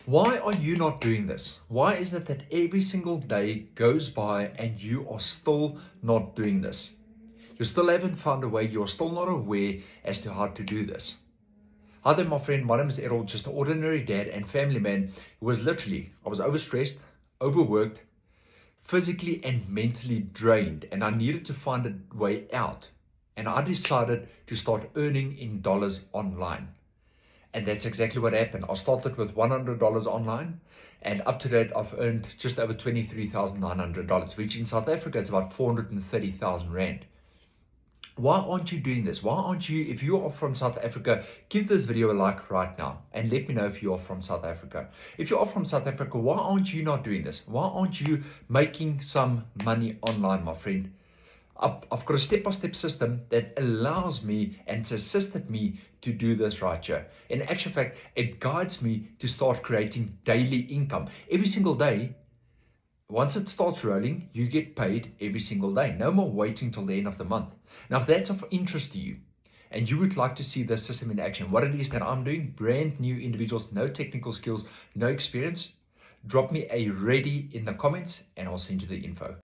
Why are you not doing this? Why is it that every single day goes by and you are still not doing this? You still haven't found a way, you're still not aware as to how to do this. Hi there, my friend. My name is Errol, just an ordinary dad and family man who was I was overstressed, overworked, physically and mentally drained, and I needed to find a way out. And I decided to start earning in dollars online. And that's exactly what happened. I started with $100 online, and up to date, I've earned just over $23,900, which in South Africa is about 430,000 Rand. Why aren't you doing this? Why aren't you, if you are from South Africa, give this video a like right now and let me know if you are from South Africa. If you are from South Africa, why aren't you not doing this? Why aren't you making some money online, my friend? I've got a step-by-step system that allows me and has assisted me to do this right here. In actual fact, it guides me to start creating daily income. Every single day, once it starts rolling, you get paid every single day. No more waiting till the end of the month. Now, if that's of interest to you and you would like to see this system in action, what it is that I'm doing, brand new individuals, no technical skills, no experience, drop me a ready in the comments and I'll send you the info.